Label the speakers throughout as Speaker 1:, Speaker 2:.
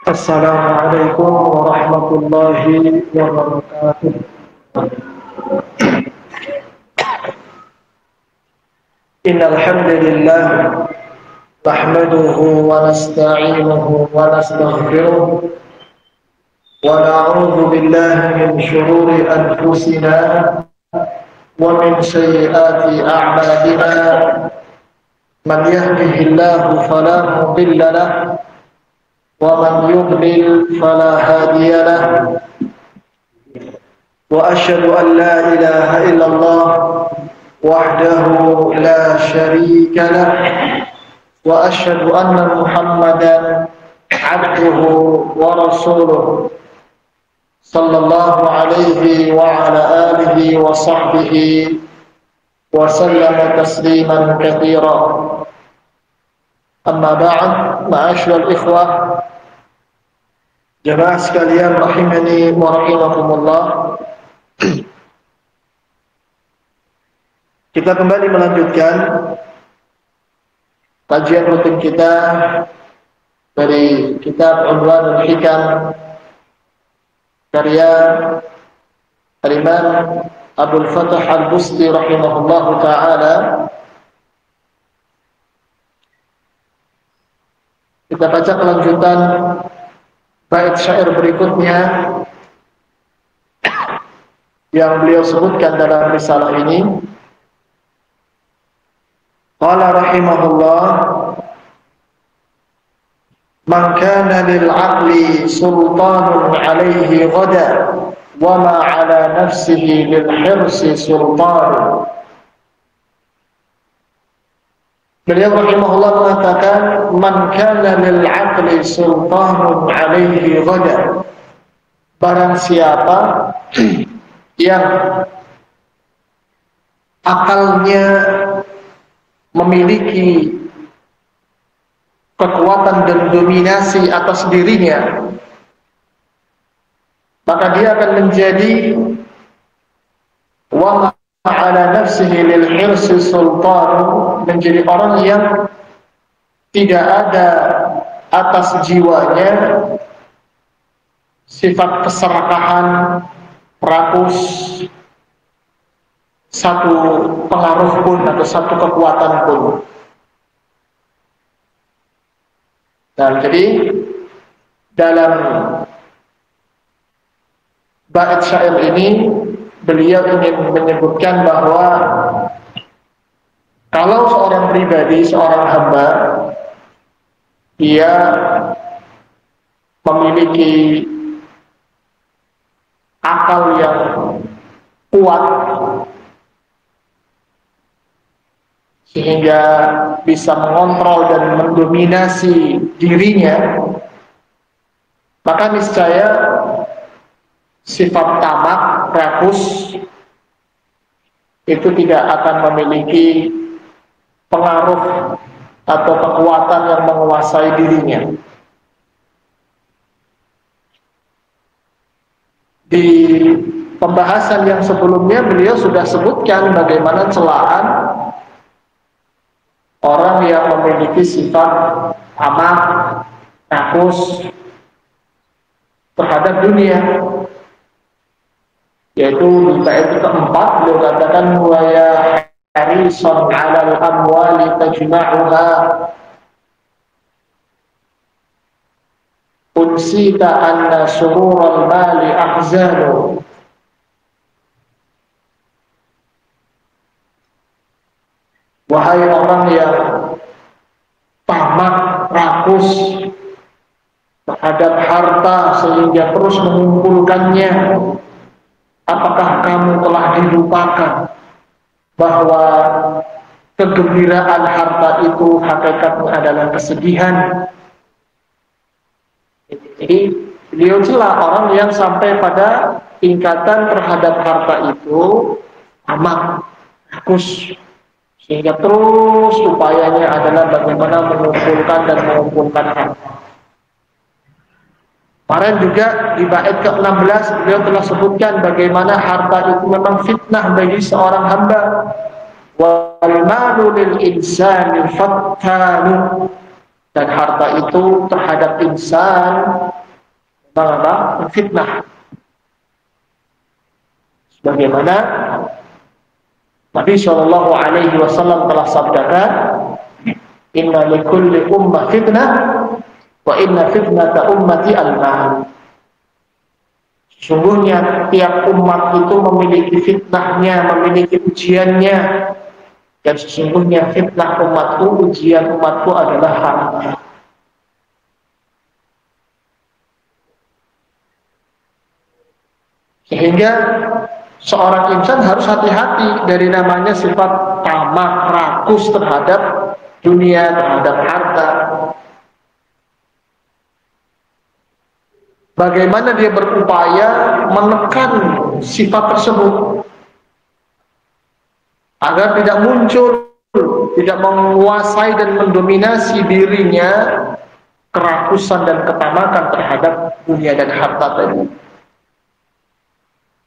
Speaker 1: Assalamualaikum warahmatullahi wabarakatuh. Innal hamdalillah nahmaduhu wa nasta'inuhu wa nastaghfiruh wa na'udzu billahi min shururi anfusina wa min sayyiati a'malina. Man yahdihillahu fala mudilla lahu ومن يضلل فلا هادي له وأشهد أن لا إله إلا الله وحده لا شريك له وأشهد أن محمدا عبده ورسوله صلى الله عليه وعلى آله وصحبه وسلم تسليما كثيرا. Amma ba'd, ma'asyiral ikhwah, jamaah sekalian rahimani wa rahimakumullah. Kita kembali melanjutkan kajian rutin kita dari kitab Unwanul Hikam karya Imam Abdul Fattah Al-Busti rahimahullahu ta'ala. Kita baca kelanjutan bait syair berikutnya yang beliau sebutkan dalam risalah ini. Qala rahimahullah, man kana lil aqli sultanun alayhi ghada wa ma ala nafsihi lil hirsi sultan. Beliau rahimahullah mengatakan, man kana lil aqli sultanun alaihi ghada, barang siapa yang akalnya memiliki kekuatan dan dominasi atas dirinya, maka dia akan menjadi wa ala nafsihi lil hirsi sultan, menjadi orang yang tidak ada atas jiwanya sifat keserakahan, rakus, satu pengaruh pun atau satu kekuatan pun. Nah, jadi dalam bait syair ini beliau ingin menyebutkan bahwa kalau seorang pribadi, seorang hamba, dia memiliki akal yang kuat sehingga bisa mengontrol dan mendominasi dirinya, maka niscaya sifat tamak, rakus itu tidak akan memiliki pengaruh atau kekuatan yang menguasai dirinya. Di pembahasan yang sebelumnya beliau sudah sebutkan bagaimana celaan orang yang memiliki sifat tamak, rakus terhadap dunia. Yaitu di bait keempat beliau katakan, wa ya harisan 'alal amwali tajma'uha unsita anna surural mali ahzanu. Wahai orang yang tamak, rakus terhadap harta sehingga terus mengumpulkannya, apakah kamu telah dilupakan bahwa kegembiraan harta itu hakikatnya adalah kesedihan? Jadi beliau celah orang yang sampai pada tingkatan terhadap harta itu tamak, rakus, sehingga terus upayanya adalah bagaimana mengumpulkan dan mengumpulkan harta. Kemarin juga di bait ke-16 beliau telah sebutkan bagaimana harta itu memang fitnah bagi seorang hamba. Wal malu lil insani fattanu, dan harta itu terhadap insan memang fitnah. Sebagaimana Nabi Shallallahu Alaihi Wasallam telah sabdakan, Inna likulli ummah fitnah, wa inna fitnata ummati al-mal. Sesungguhnya tiap umat itu memiliki fitnahnya, memiliki ujiannya, dan sesungguhnya fitnah umatku, ujian umatku adalah harta. Sehingga seorang insan harus hati-hati dari namanya sifat tamak, rakus terhadap dunia, terhadap harta. Bagaimana dia berupaya menekan sifat tersebut agar tidak muncul, tidak menguasai dan mendominasi dirinya kerakusan dan ketamakan terhadap dunia dan harta tadi.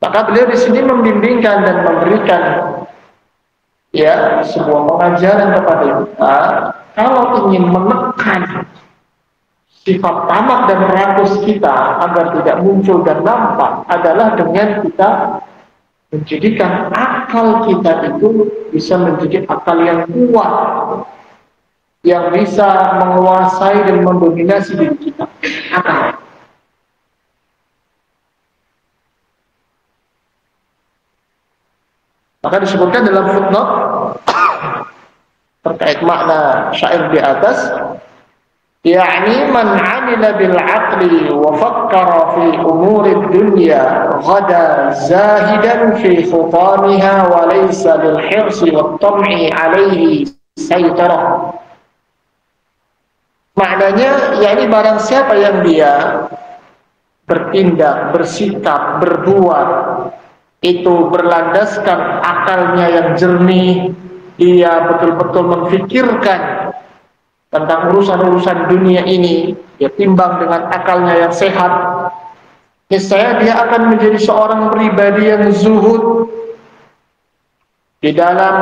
Speaker 1: Maka beliau di sini membimbingkan dan memberikan sebuah pengajaran kepada kita, kalau ingin menekan sifat tamak dan rakus kita agar tidak muncul dan nampak adalah dengan kita menjadikan akal kita itu bisa menjadi akal yang kuat, yang bisa menguasai dan mendominasi diri kita. Akal. Maka disebutkan dalam footnote terkait makna syair di atas, yakni man 'amila bil 'aqli wa fakkara fi umuri dunya ghada zahidan fi khutamiha wa laysa lil hirsi wat tam'i 'alaihi saytarah. Maknanya yakni barang siapa yang dia bertindak, bersikap, berbuat itu berlandaskan akalnya yang jernih, dia betul-betul memfikirkan tentang urusan-urusan dunia ini, dia timbang dengan akalnya yang sehat, niscaya dia akan menjadi seorang pribadi yang zuhud di dalam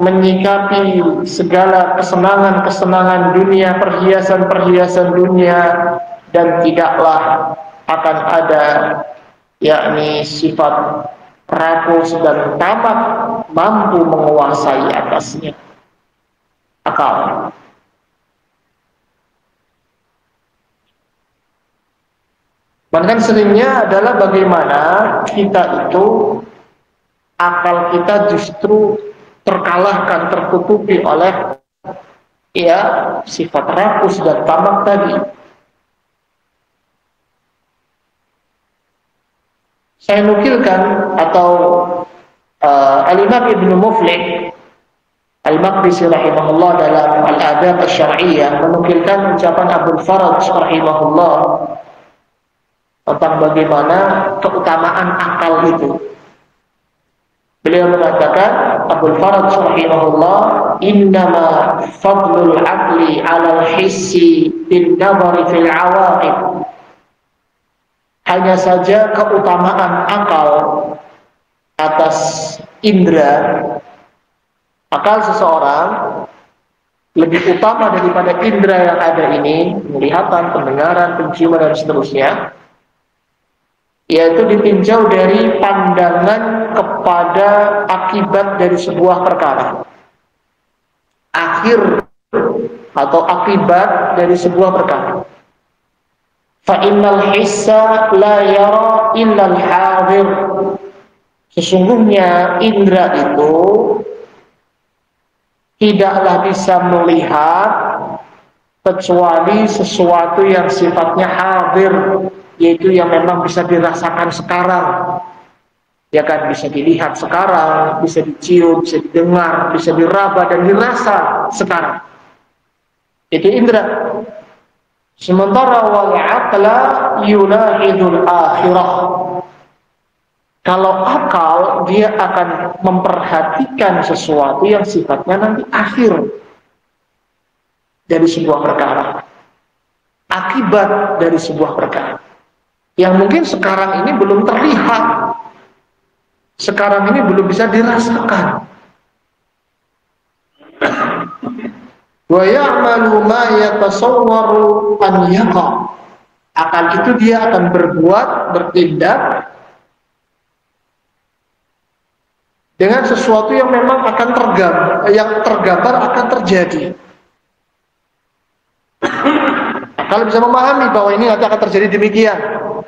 Speaker 1: menyikapi segala kesenangan-kesenangan dunia, perhiasan-perhiasan dunia, dan tidaklah akan ada yakni sifat rakus dan tamak mampu menguasai atasnya. Akal. Bahkan seringnya adalah bagaimana kita itu akal kita justru terkalahkan, tertutupi oleh sifat rakus dan tamak tadi. Saya nukilkan atau Al-Imam Ibnu Muflih Al-Maqdisi rahimahullah dalam Al-Adab Asy-Syar'iyyah menukilkan ucapan Abdul Faraj rahimahullah tentang bagaimana keutamaan akal itu. Beliau mengatakan, Abdul Faraj rahimahullah, innama fadlul aqli 'ala al-hissi bin nadhari fil 'awaqib. Hanya saja keutamaan akal atas indera, akal seseorang lebih utama daripada indera yang ada ini, penglihatan, pendengaran, penciuman, dan seterusnya, yaitu ditinjau dari pandangan kepada akibat dari sebuah perkara, akhir atau akibat dari sebuah perkara. Fa'innal hissa la yara illal hadir. Sesungguhnya indera itu tidaklah bisa melihat kecuali sesuatu yang sifatnya hadir, yaitu yang memang bisa dirasakan sekarang. Ya kan, bisa dilihat sekarang, bisa dicium, bisa didengar, bisa diraba dan dirasa sekarang. Itu indera. Sementara wal aqla yulahidul akhirah. Kalau akal, dia akan memperhatikan sesuatu yang sifatnya nanti akhir dari sebuah perkara, akibat dari sebuah perkara yang mungkin sekarang ini belum terlihat, sekarang ini belum bisa dirasakan. wa ya'malu ma yatasawwaru an yaqa. Akan itu dia akan berbuat, bertindak dengan sesuatu yang memang akan tergambar akan terjadi. Kalau bisa memahami bahwa ini nanti akan terjadi demikian,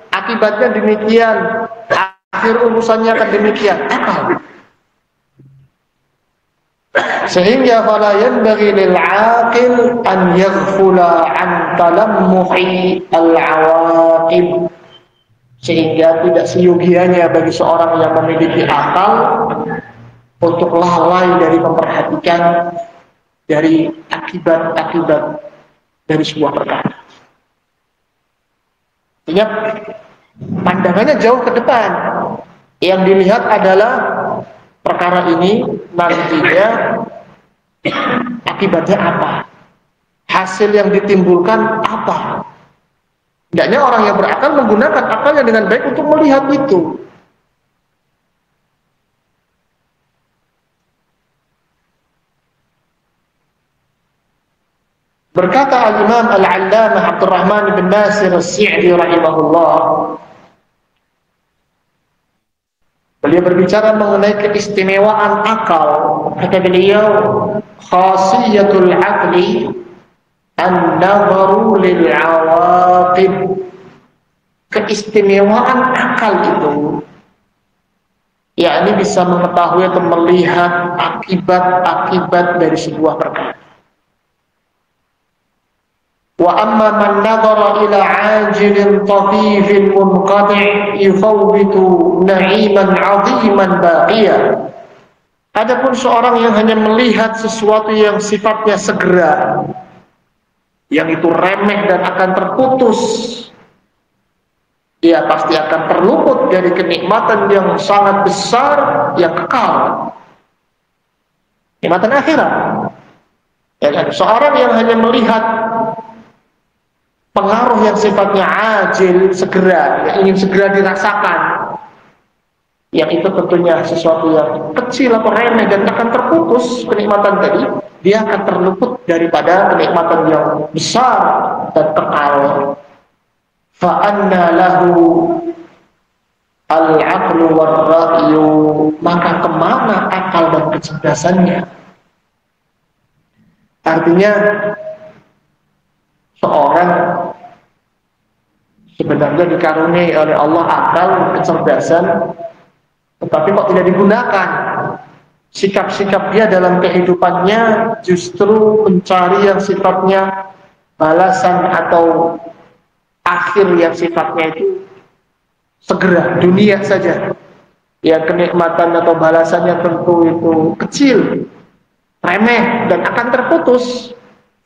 Speaker 1: akibatnya demikian, akhir urusannya akan demikian, akal. Sehingga fala yanbaghi lil 'aqil an yaghfula an talammuhi al-'awaqib. Sehingga tidak seyogianya bagi seorang yang memiliki akal untuk lalai dari memperhatikan dari akibat-akibat dari sebuah perkara. Artinya pandangannya jauh ke depan. Yang dilihat adalah perkara ini nantinya akibatnya apa, hasil yang ditimbulkan apa. Hendaknya orang yang berakal menggunakan akalnya dengan baik untuk melihat itu. Berkata Al-Imam Al-Allamah Abdurrahman bin Nasir As-Sa'di rahimahullah, beliau berbicara mengenai keistimewaan akal. Kata beliau, khasiyatul aqli an-nazaru lil awaqib. Keistimewaan akal itu yakni bisa mengetahui atau melihat akibat-akibat dari sebuah perkara. Wa amma man nadhara ila 'ajilin tatifin munqati' yufawwitu na'iman 'aziman baqiya. Adapun seorang yang hanya melihat sesuatu yang sifatnya segera, yang itu remeh dan akan terputus, dia pasti akan terluput dari kenikmatan yang sangat besar yang kekal, kenikmatan akhirat. Ya kan? Seorang yang hanya melihat pengaruh yang sifatnya ajil, segera, yang ingin segera dirasakan, yang itu tentunya sesuatu yang kecil atau remeh dan akan terputus kenikmatan tadi, dia akan terluput daripada kenikmatan yang besar dan kekal. Fa'anna lahu al-aqlu war-ra'yu, maka kemana akal dan kecerdasannya? Artinya seorang sebenarnya dikaruniai oleh Allah akal, kecerdasan, tetapi kok tidak digunakan. Sikap-sikap dia dalam kehidupannya justru mencari yang sifatnya balasan atau akhir yang sifatnya itu segera, dunia saja. Yang kenikmatan atau balasannya tentu itu kecil, remeh, dan akan terputus.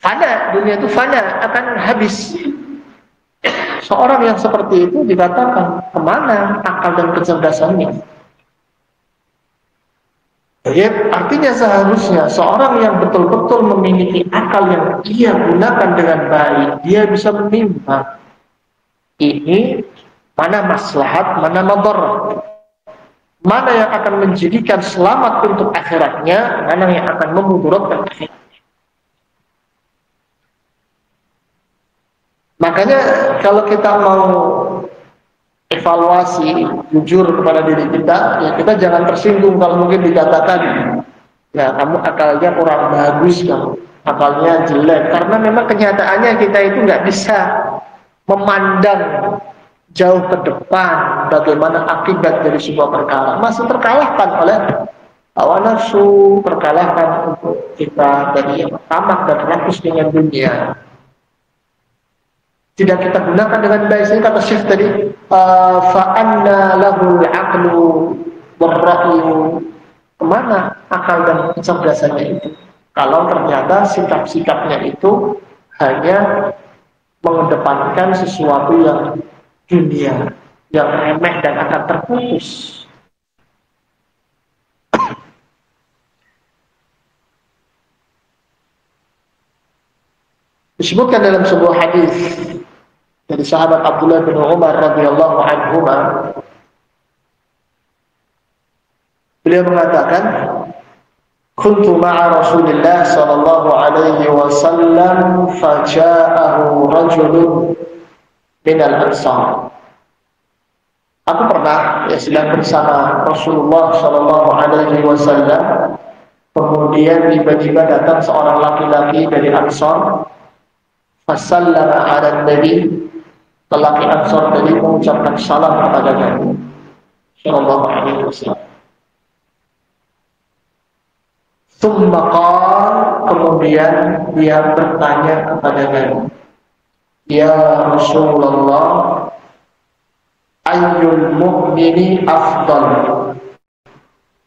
Speaker 1: Fana, dunia itu fana, akan habis. Seorang yang seperti itu dikatakan kemana akal dan kecerdasannya? Ya, artinya seharusnya seorang yang betul-betul memiliki akal yang ia gunakan dengan baik, dia bisa menimbang ini mana maslahat, mana madarat, mana yang akan menjadikan selamat untuk akhiratnya, mana yang akan memudaratkan akhiratnya. Makanya kalau kita mau evaluasi jujur kepada diri kita, ya kita jangan tersinggung kalau mungkin dikatakan, ya kamu akalnya kurang bagus, kamu akalnya jelek, karena memang kenyataannya kita itu nggak bisa memandang jauh ke depan bagaimana akibat dari sebuah perkara, masih terkalahkan oleh hawa nafsu, terkalahkan untuk kita dari yang tamak dan rakus dengan dunia. Tidak kita gunakan dengan baik. Saya kata Syekh tadi, fa'anna lahul aqlu war-ra'yu, kemana akal dan kecerdasannya itu kalau ternyata sikap-sikapnya itu hanya mengedepankan sesuatu yang dunia, yang remeh dan akan terputus. Disebutkan dalam sebuah hadis dari sahabat Abdullah bin Umar radhiyallahu anhuma, beliau mengatakan, kuntu ma'a Rasulillah sallallahu alaihi wasallam faja'ahu rajulun minal ansar. Aku pernah sedang bersama Rasulullah sallallahu alaihi wasallam, kemudian tiba-tiba datang seorang laki-laki dari Ansar, fasallama 'ala Nabi, lelaki Ansar tadi mengucapkan salam kepada Nabi sallallahu alaihi wasallam. Tsumma qala, kemudian dia bertanya kepada Nabi, "Ya Rasulullah, ayyul mu'mini afdal?"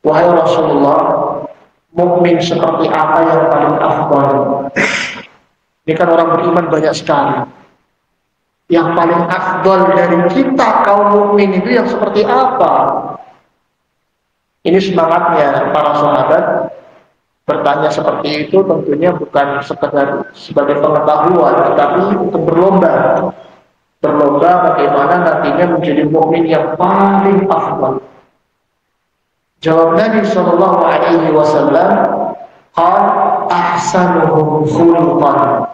Speaker 1: Wahai Rasulullah, mukmin seperti apa yang paling afdal? Ini kan orang beriman banyak sekali. Yang paling afdal dari kita kaum mukmin itu yang seperti apa? Ini semangatnya para sahabat bertanya seperti itu, tentunya bukan sekedar sebagai pengetahuan, tetapi untuk berlomba bagaimana nantinya menjadi mukmin yang paling afdal. Jawab Nabi sallallahu alaihi wasallam, qal ahsanuhum khuluqan.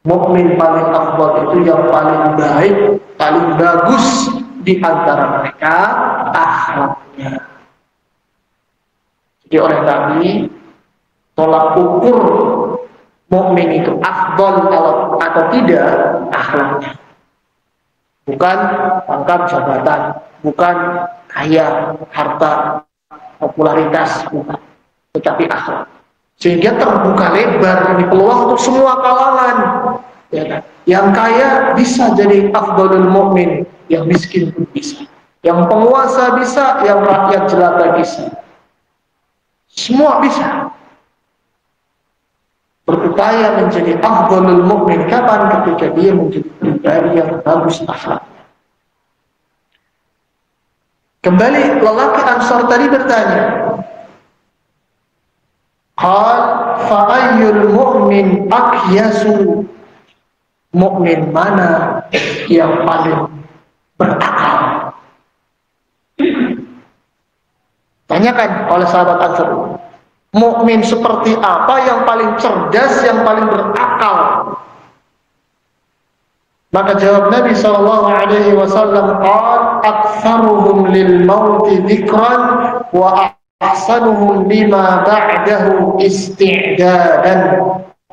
Speaker 1: Mukmin paling afdal itu yang paling baik, paling bagus di antara mereka akhlaknya. Jadi oleh Nabi, tolak ukur mukmin itu afdal atau tidak akhlaknya. Bukan pangkat jabatan, bukan kaya, harta, popularitas, bukan, tetapi akhlak. Sehingga terbuka lebar ini peluang untuk semua kalangan. Ya kan? Yang kaya bisa jadi afdalul mukmin, yang miskin pun bisa. Yang penguasa bisa, yang rakyat jelata bisa. Semua bisa. Berupaya menjadi afdalul mukmin kapan? Ketika dia menjadi pribadi yang bagus akhlaknya. Kembali lelaki Ansar tadi bertanya, qal fa ayyul mu'min aqyasu? Mukmin mana yang paling berakal? Tanyakan oleh sahabat Ansar, mukmin seperti apa yang paling cerdas, yang paling berakal? Maka jawab Nabi sallallahu alaihi wasallam, qal aktsaruhum lil mauti dzikran wa ahsanuhum lima ba'dahu isti'dadan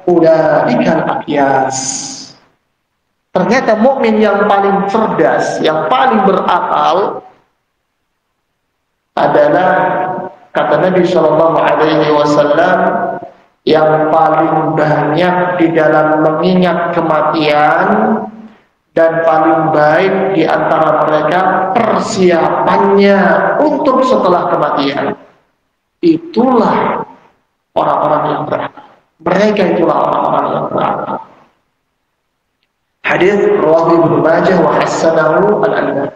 Speaker 1: ulaikal aqyas. Ternyata mukmin yang paling cerdas, yang paling berakal adalah, kata Nabi sallallahu alaihi wasallam, yang paling banyak di dalam mengingat kematian dan paling baik di antara mereka persiapannya untuk setelah kematian. Itulah orang-orang yang berakal. Mereka itulah orang-orang yang berakal. Hadis rawahu Ibnu Majah wa hasanahu al-Albani.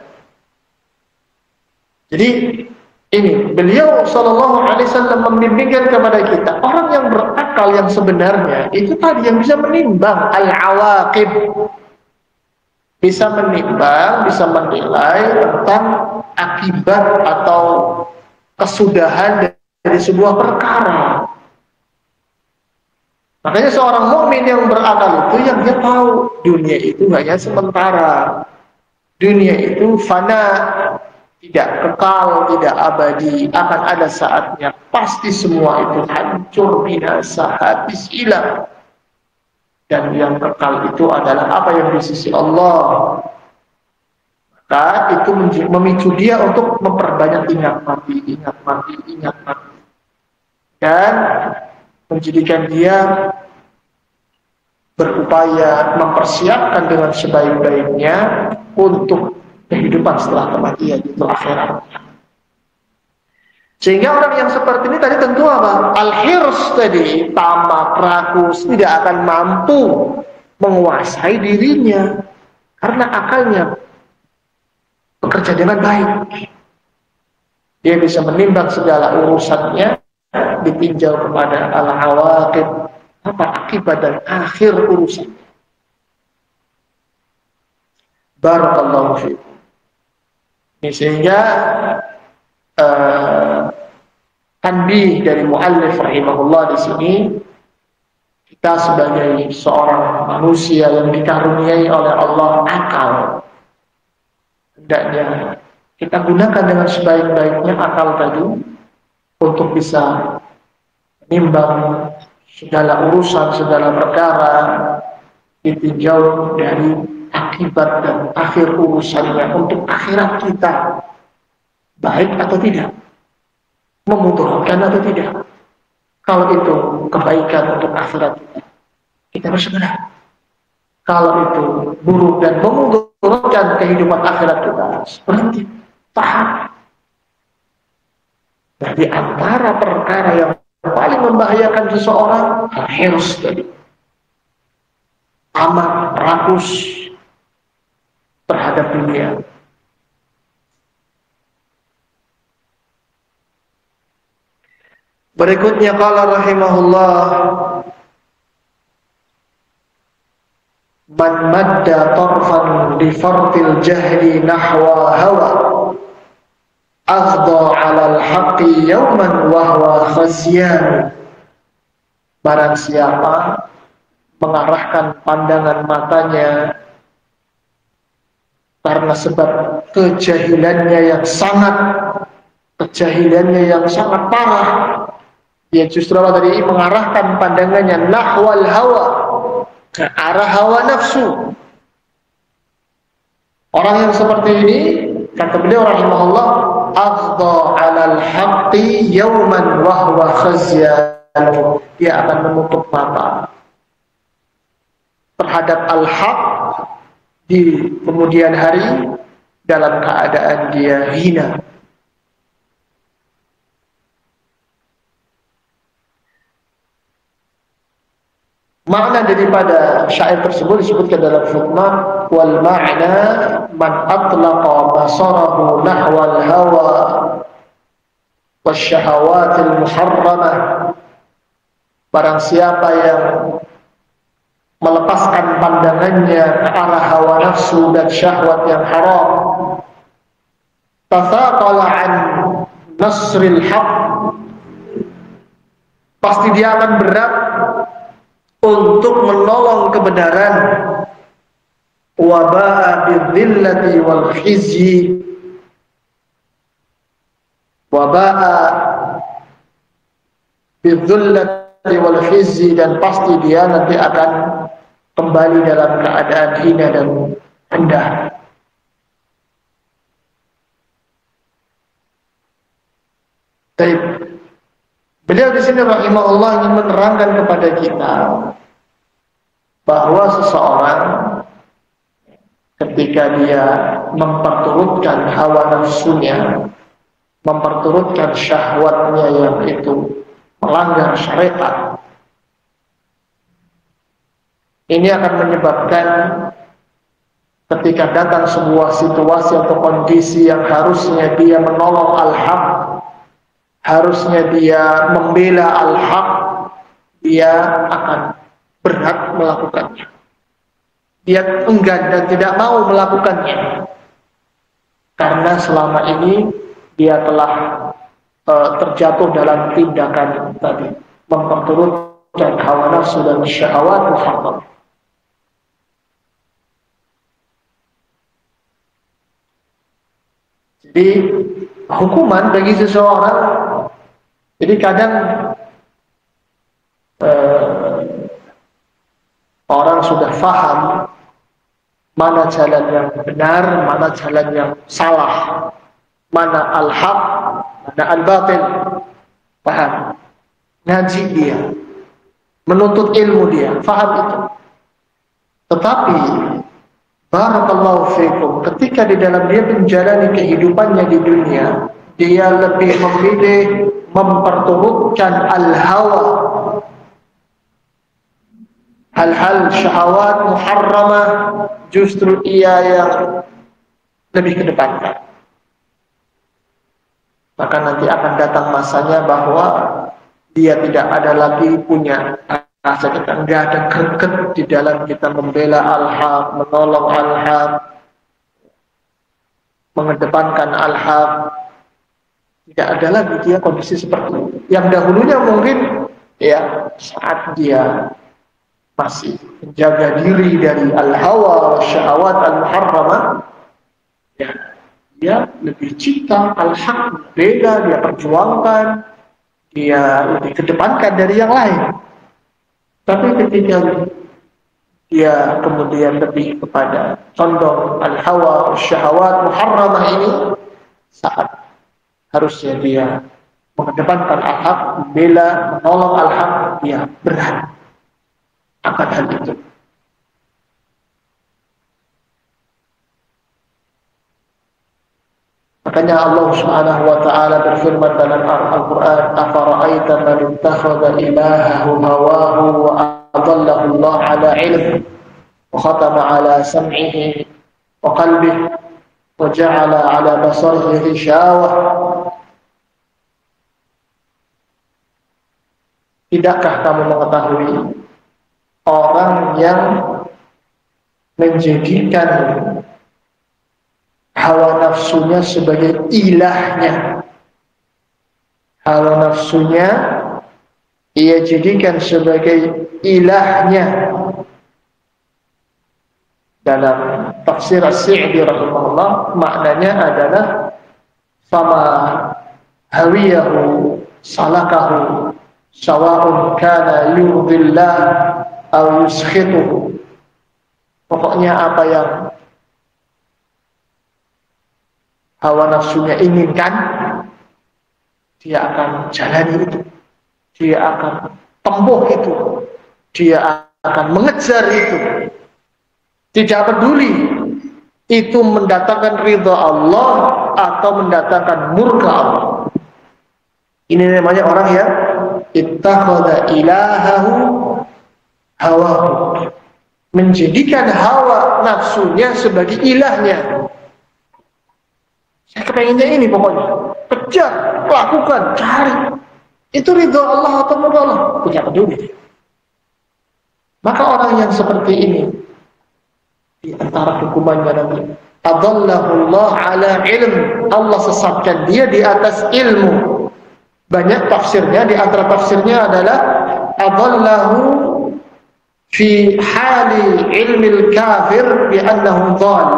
Speaker 1: Jadi ini beliau sallallahu alaihi wasallam membimbingkan kepada kita, orang yang berakal yang sebenarnya itu tadi yang bisa menimbang al-awaqib, bisa menimbang, bisa menilai tentang akibat atau kesudahan dari sebuah perkara. Makanya seorang mukmin yang berakal itu yang dia tahu dunia itu hanya sementara, dunia itu fana, tidak kekal, tidak abadi, akan ada saatnya pasti semua itu hancur, binasa, habis, hilang. Dan yang kekal itu adalah apa yang di sisi Allah. Maka itu memicu dia untuk memperbanyak ingat mati, ingat mati, ingat mati. Dan menjadikan dia berupaya mempersiapkan dengan sebaik-baiknya untuk kehidupan setelah kematian, itu akhirat. Sehingga orang yang seperti ini tadi tentu apa? Al-hirs tadi, tamak, rakus, tidak akan mampu menguasai dirinya karena akalnya bekerja dengan baik. Dia bisa menimbang segala urusannya, ditinjau kepada al-awaqib, apa akibat dan akhir urusan. Barakallahu fiikum. Ini sehingga tanbih dari muallif rahimahullah di sini, kita sebagai seorang manusia yang dikaruniai oleh Allah akal, hendaknya kita gunakan dengan sebaik-baiknya akal tadi untuk bisa menimbang segala urusan, segala perkara ditinjau dari akibat dan akhir urusannya untuk akhirat kita, baik atau tidak, memudaratkan atau tidak. Kalau itu kebaikan untuk akhirat kita, kita bersegera. Kalau itu buruk dan memudaratkan kehidupan akhirat kita, berhenti, tahan. Jadi antara perkara yang paling membahayakan seseorang, hirs tadi, amat rakus terhadap dunia. Berikutnya qala rahimahullah, man madda tarfan li fardil jahli nahwa hawa aghda 'ala al-haqqi yawman wa huwa khasyan. Barang siapa mengarahkan pandangan matanya karena sebab kejahilannya yang sangat parah, dia justru Allah tadi mengarahkan pandangannya nahwal hawa, ke arah hawa nafsu. Orang yang seperti ini, kata beliau rahimahullah, aghda 'alal haqqi yawman wa huwa khazyan. Dia akan menutup mata terhadap al-haq di kemudian hari dalam keadaan dia hina. Makna daripada syair tersebut disebutkan dalam hikmah, wal ma'na man atlaqa basarahu nahwal hawa wasyahawatil muharramah. Barang siapa yang melepaskan pandangannya ke arah hawa nafsu dan syahwat yang haram, tathaqala an nasril haq, pasti dia akan berat untuk menolong kebenaran, waba'a bidzillati wal khizyi, waba'a bidzillati wal khizyi, dan pasti dia nanti akan kembali dalam keadaan hina dan rendah. Baik. Beliau di sini rahimahullah ingin menerangkan kepada kita bahwa seseorang ketika dia memperturutkan hawa nafsunya, memperturutkan syahwatnya yang itu melanggar syariat, ini akan menyebabkan ketika datang sebuah situasi atau kondisi yang harusnya dia menolong al-haq, harusnya dia membela al-haq, dia akan berat melakukannya. Dia enggan dan tidak mau melakukannya karena selama ini dia telah terjatuh dalam tindakan tadi, memperturutkan hawa nafsu dan syahwat muharram. Jadi hukuman bagi seseorang, jadi kadang orang sudah faham mana jalan yang benar, mana jalan yang salah, mana al-haq, mana al-batil, paham, ngaji dia, menuntut ilmu dia, faham itu. Tetapi barakallahu fikum, ketika di dalam dia menjalani kehidupannya di dunia, dia lebih memilih memperturutkan al-hawa, hal-hal syahwat muharramah, justru ia yang lebih kedepankan. Maka nanti akan datang masanya bahwa dia tidak ada lagi punya rasa, kita nggak ada greget di dalam kita membela al-haq, menolong al-haq, mengedepankan al-haq. Tidak ada lagi dia kondisi seperti itu. Yang dahulunya mungkin ya saat dia masih menjaga diri dari al-hawa, syahwat al-muharramah, ya dia lebih cinta al-haq, beda, dia perjuangkan, dia lebih kedepankan dari yang lain. Tapi ketika dia kemudian lebih kepada condong al-hawa, syahwat muharramah ini, saat harusnya dia mengedepankan al-haq, membela, menolong al-haq, dia berat akan hal itu. Makanya Allah Subhanahu wa taala berfirman dalam Al-Qur'an, "Afara'aita man ittakhadha ilahahu hawahu wa adallahu Allah 'ala 'ilm wa khatama 'ala sam'ihi wa qalbihi wa ja'ala 'ala basarihi ghishawah." Tidakkah kamu mengetahui orang yang menjadikan hawa nafsunya sebagai ilahnya? Hawa nafsunya ia jadikan sebagai ilahnya. Dalam tafsir As-Sa'di rahimahullah, maknanya adalah fama hawiyahu salakahu sawa'un kana yurdillah aw yuskhituhu. Pokoknya apa yang hawa nafsunya inginkan, dia akan jalani itu, dia akan tempuh itu, dia akan mengejar itu, tidak peduli itu mendatangkan ridha Allah atau mendatangkan murka Allah. Ini namanya orang yang ittakhadha ilahahu hawahu, menjadikan hawa nafsunya sebagai ilahnya. Saya kepenginnya ini pokoknya, kejar, lakukan, cari. Itu ridha Allah atau murka Allah, tidak peduli. Maka orang yang seperti ini, di antara hukumannya nanti, adallahu Allah 'ala ilm, Allah sesatkan dia di atas ilmu. Banyak tafsirnya, di antara tafsirnya adalah adallahu fi hali ilmil kafir bi annahu dhal.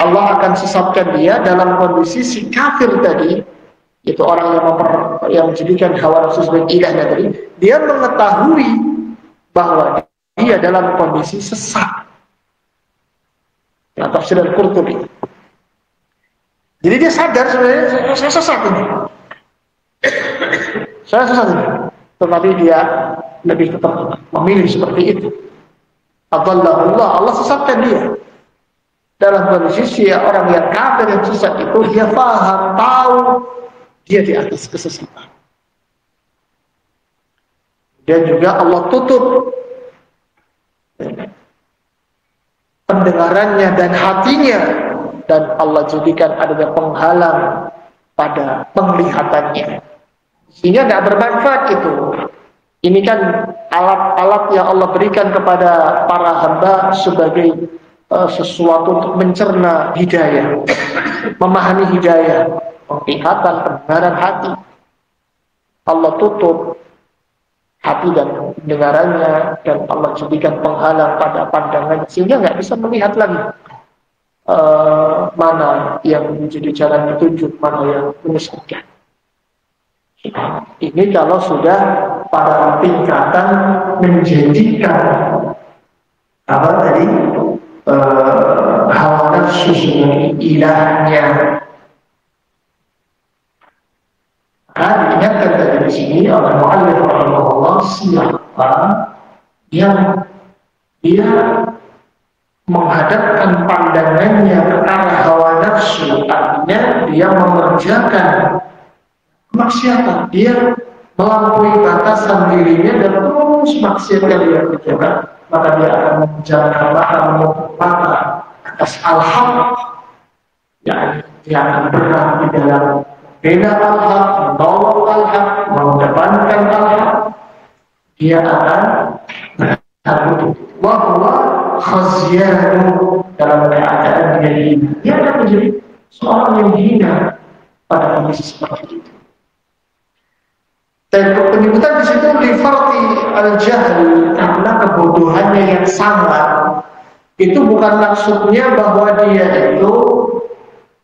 Speaker 1: Allah akan sesatkan dia dalam kondisi si kafir tadi, itu orang yang menjadikan hawa nafsu sebagai ilahnya tadi, dia mengetahui bahwa dia dalam kondisi sesat. Nah, tafsir Al-Qurtubi. Jadi dia sadar sebenarnya saya sesat ini. Saya sesat ini. Tetapi dia lebih tetap memilih seperti itu. Adallahullah, Allah sesatkan dia. Dalam kondisi orang yang kafir yang sesat itu, dia paham, tahu dia di atas kesesatan. Dan juga Allah tutup pendengarannya dan hatinya, dan Allah jadikan adanya penghalang pada penglihatannya, sehingga tidak bermanfaat itu. Ini kan alat-alat yang Allah berikan kepada para hamba sebagai sesuatu untuk mencerna hidayah, memahami hidayah, penglihatan, pendengaran hati. Allah tutup hati dan pendengarannya, dan Allah jadikan penghalang pada pandangannya, sehingga nggak bisa melihat lagi mana yang menjadi jalan petunjuk, mana yang menyesatkan. Ini kalau sudah pada tingkatan menjadikan apa tadi, hawa nafsu sebagai ilahnya. Diingatkan tadi di sini oleh mu'allif rahimahullah, siapa yang dia menghadapkan pandangannya ke arah hawa nafsu, artinya dia mengerjakan kemaksiatan, dia melampaui batasan dirinya dan terus maksiat yang dia kerjakan, maka dia akan menjalankan mata atas al-haq, yang dia akan berat di dalam bela al-haq, menolong al-haq, mengedepankan al-haq. Dia akan berhati bahwa khazyanu, dalam keadaan dia hina, dia akan menjadi seorang yang hina pada kondisi seperti itu. penyebutan di situ lifarti al-jahl karena kebodohannya yang sangat. Itu bukan maksudnya bahwa dia itu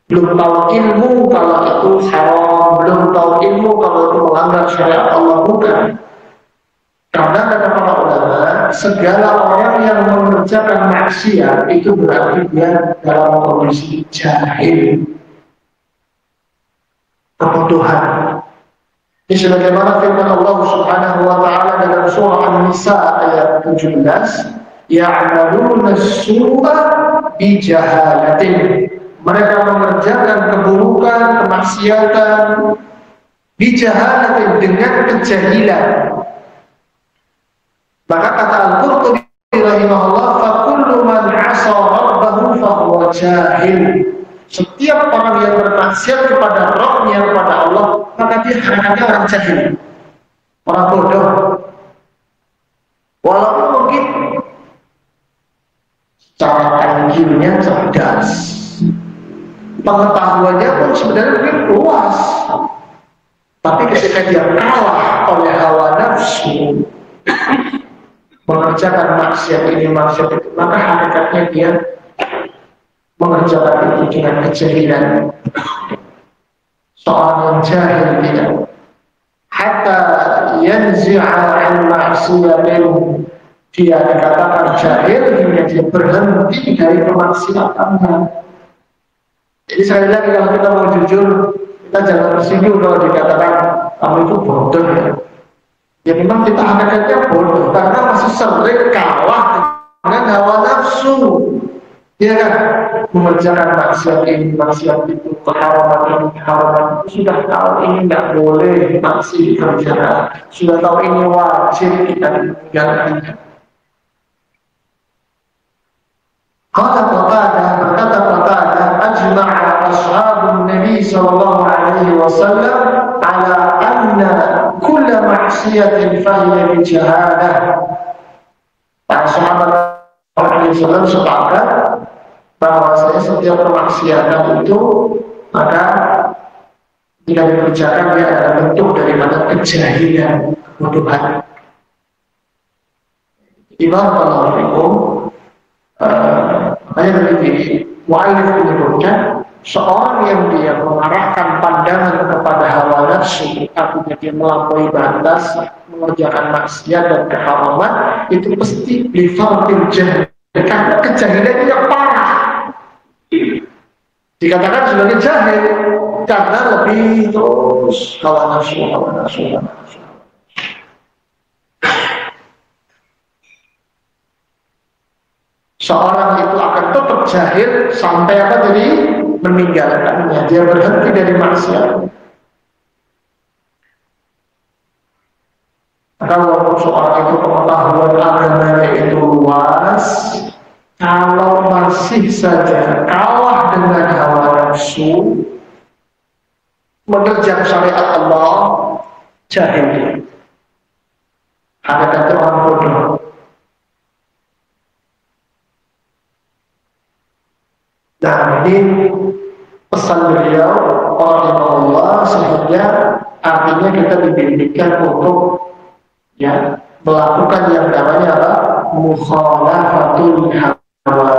Speaker 1: belum tahu ilmu kalau itu haram, belum tahu ilmu kalau itu melanggar syariat Allah, bukan. Karena kata para ulama, segala orang yang mengerjakan maksiat itu berarti dia dalam kondisi jahil, kebodohan. Ini sebagaimana firman Allah Subhanahu wa taala dalam surah An-Nisa ayat 17, ya'maluna as-su'a bi jahalatin. Mereka mengerjakan keburukan, kemaksiatan bi jahalatin, dengan kejahilan. Maka kata Al-Qurtubi rahimahullah, fa kullu man 'asa rabbahu fa huwa jahil. Setiap orang yang bermaksiat kepada Rabb-Nya, kepada Allah, maka dia hakikatnya orang jahil, orang bodoh. Walaupun mungkin secara IQ-nya cerdas, pengetahuannya pun sebenarnya mungkin luas, tapi ketika dia kalah oleh hawa nafsu, mengerjakan maksiat ini, maksiat itu, maka hakikatnya dia mengerjakan itu dengan kejahilan. Seorang yang jahil tidak hatta yanzi'a an ma'siyatin, dia dikatakan jahil hingga dia berhenti dari kemaksiatannya. Jadi sekali lagi, kalau kita mau jujur, kita jangan tersinggung kalau dikatakan kamu itu bodoh ya. Ya memang kita hakikatnya bodoh karena masih sering kalah dengan hawa nafsu. Ya kan, mengerjakan maksiat ini, maksiat itu, keharaman ini, keharaman itu, sudah tahu ini tidak boleh, masih dikerjakan. Sudah tahu ini wajib, kita tinggalkan. Kata Qatadah, berkata Qatadah, ajma'a ashabun Nabi sallallahu alaihi wasallam ala anna kulla maksiatin fahiya bi jahalah. Para sahabat Nabi sallallahu alaihi wasallam sepakat bahwasanya setiap kemaksiatan itu maka jika dikerjakan dia adalah bentuk daripada kejahilan, kebodohan. Ibarakallahu makanya begini, mu'allif menyebutkan seorang yang dia mengarahkan pandangan kepada hawa nafsu, artinya dia melampaui batas, mengerjakan maksiat dan keharaman, itu pasti lifartil jahil, karena kejahilannya yang parah. Dikatakan sebagai jahil karena lebih terus hawa nafsu. Seorang itu akan tetap jahil sampai apa, jadi meninggalkannya, dia berhenti dari maksiat. Kalau seorang itu pengetahuan agamanya itu luas, kalau masih saja kalah dengan hawa nafsu, menerjang syariat Allah, jahil. Ada kata orang bodoh. Nah, ini pesan beliau rahimahullah, sehingga artinya kita dibimbingkan untuk ya melakukan yang namanya apa? Mukhalafatul hawa.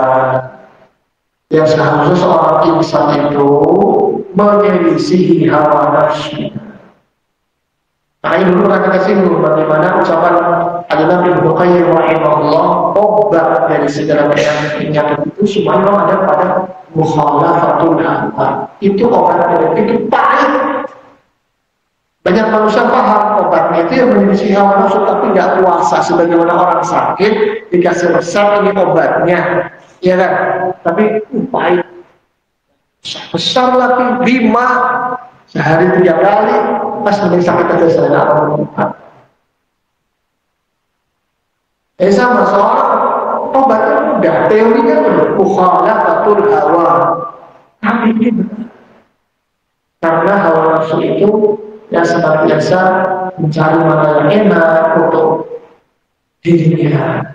Speaker 1: Yang seharusnya seorang insan itu menyelisihi hawa nafsu. Nah, ini dulu pernah kita singgung bagaimana ucapan Al-Imam Ibnu Qayyim rahimahullah, obat dari segala penyakit itu semuanya ada pada mukhalafatul hawa. Itu obatnya, itu pahit. Banyak manusia paham obatnya itu yang menyelisih hawa nafsu, tapi nggak puasa. Sebagaimana orang sakit dikasih resep, ini obatnya, ya kan? Tapi pahit. Besar lagi 5 sehari 3 kali, pas mending sakit aja saya nggak mau. Sama seorang obatnya udah, teorinya udah mukhalafatul hawa, tapi ini karena hawa nafsu itu ya senantiasa mencari mana yang enak untuk dirinya.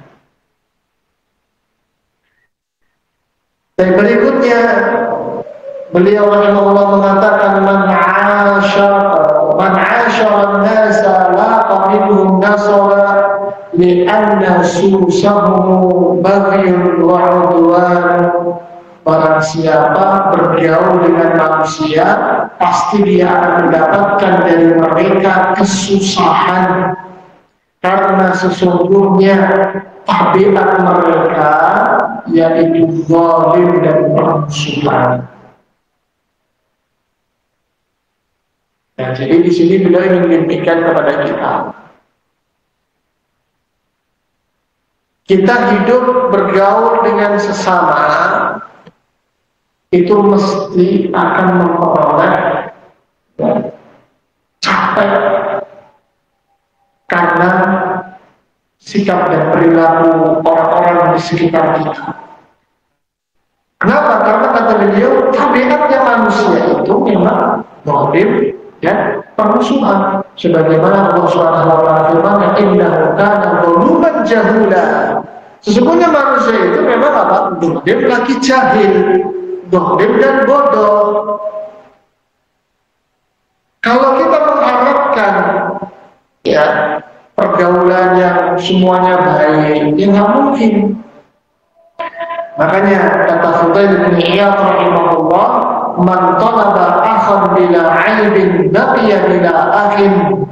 Speaker 1: Dan berikutnya beliau rahimahullah mengatakan man 'asha ma'asyaran nasa laqa minhum nasara li'anna susahum baghiyun wa 'udwan. Barang siapa bergaul dengan manusia, pasti dia akan mendapatkan dari mereka kesusahan, karena sesungguhnya tabiat mereka yaitu zalim dan permusuhan. Nah, jadi di sini beliau ingin mengingatkan kepada kita hidup bergaul dengan sesama itu mesti akan memperoleh capek karena sikap dan perilaku orang-orang di sekitar kita. Kenapa? Karena kata beliau, tabiatnya manusia itu memang zalim dan permusuhan. Sebagaimana Allah Subhanahu wa taala firman, "Innahu kana zaluman jahula." Sesungguhnya manusia itu memang apa? Zalim lagi jahil, zalim dan bodoh. Kalau kita mengharapkan ya pergaulan yang semuanya baik, ya nggak mungkin. Makanya kata Fudail bin Iyad rahimahullah, man talaba akhan bila aibin baqiya bila akhin.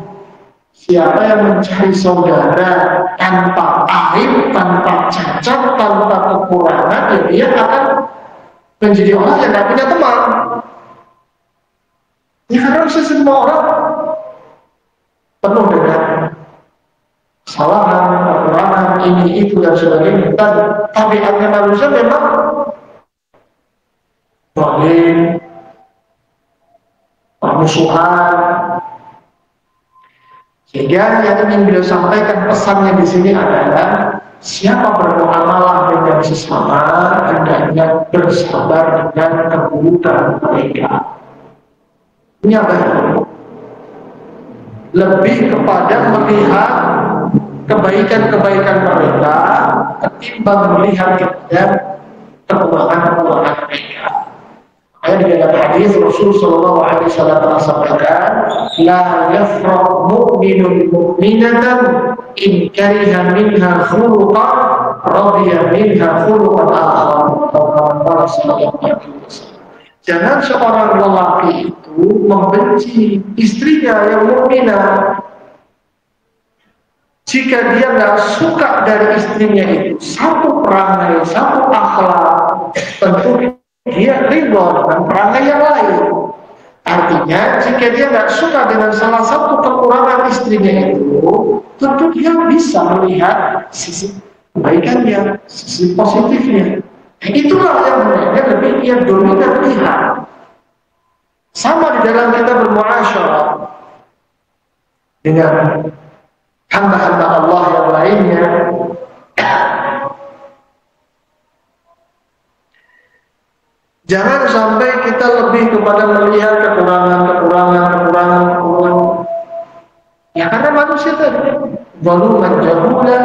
Speaker 1: Siapa yang mencari saudara tanpa aib, tanpa cacat, tanpa kekurangan, ya dia akan menjadi orang yang tidak punya teman. Ya karena semua orang penuh dengan kesalahan, kekurangan, ini, itu, dan sebagainya. Dan tabiatnya manusia memang zalim, permusuhan. Sehingga yang ingin beliau sampaikan pesannya di sini adalah siapa bermuamalah dengan sesama hendaknya bersabar dengan keburukan mereka. Ini apa? Lebih kepada melihat kebaikan-kebaikan mereka ketimbang melihat kepada kekurangan-kekurangan mereka. Di dalam hadis Rasul sallallahu alaihi wasallam telah sampaikan, la yafraq mu'minun mu'minatan in kariha minha khuluqan radiya minha khuluqan akhar. Jangan seorang lelaki itu membenci istrinya yang mukminah jika dia nggak suka dari istrinya itu satu perangai, satu akhlak, tentu dia ridho dengan perangai yang lain. Artinya jika dia nggak suka dengan salah satu kekurangan istrinya itu, tentu dia bisa melihat sisi kebaikannya, sisi positifnya. Itulah yang sebenarnya lebih dia dominan lihat. Sama di dalam kita bermuasyarah dengan hamba-hamba Allah yang lainnya. Jangan sampai kita lebih kepada melihat kekurangan. Ya karena manusia tadi zaluman jahula.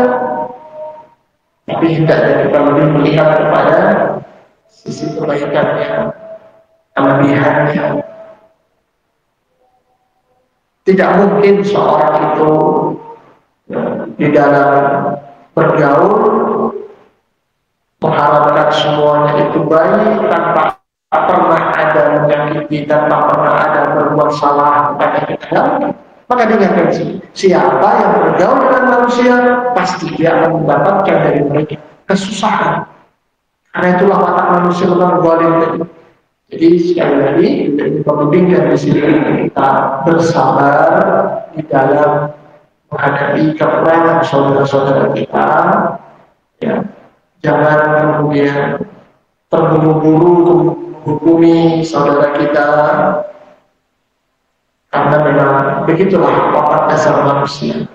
Speaker 1: Tapi hendaknya kita lebih melihat kepada sisi kebaikannya, kelebihannya. Tidak mungkin seorang itu di dalam bergaul mengharapkan semuanya itu baik tanpa pernah ada menyakiti, tanpa pernah ada berbuat salah kepada kita. Maka dengarkan siapa yang bergaul dengan manusia pasti dia akan mendapatkan dari mereka kesusahan. Karena itulah watak manusia memang zalim tadi. Jadi sekali lagi pentingnya di sini kita bersabar di dalam menghadapi kekurangan saudara-saudara kita. Ya. Jangan kemudian terburu-buru menghukumi saudara kita, karena memang begitulah watak dasar manusia,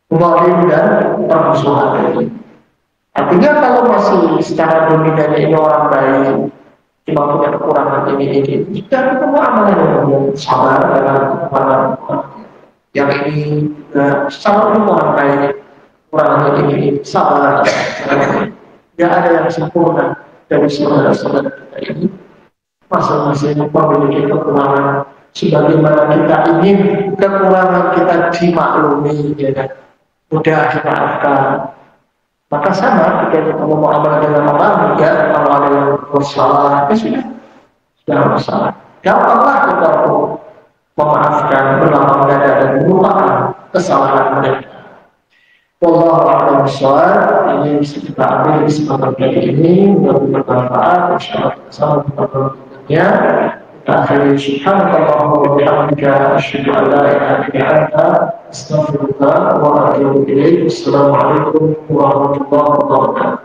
Speaker 1: zalim dan permusuhan. Artinya kalau masih secara dominan ini orang baik, cuma punya kekurangan ini, kita muamalah dengan sabar dengan kekurangan yang ini secara umum orang baik. Orang ini sabar, tidak ada yang sempurna dari saudara-saudara kita ini. Masing-masing memiliki kekurangan, sebagaimana kita ingin kekurangan kita dimaklumi, ya kan? Mudah dimaafkan. Maka sama ketika kita mau muamalah dengan orang, ya kalau ada yang bersalah, ya sudah masalah. Gampanglah kita memaafkan, berlapang dada dan melupakan kesalahan mereka. Wallahu a'lam bishawab. Ini bisa kita ambil di kesempatan kali ini, mudah bermanfaat. Insyaallah sama kita berikutnya. Akhirnya subhanallah wa bihamdika asyhadu an la ilaha illa anta astaghfiruka wa atubu ilaik. Assalamualaikum warahmatullahi wabarakatuh.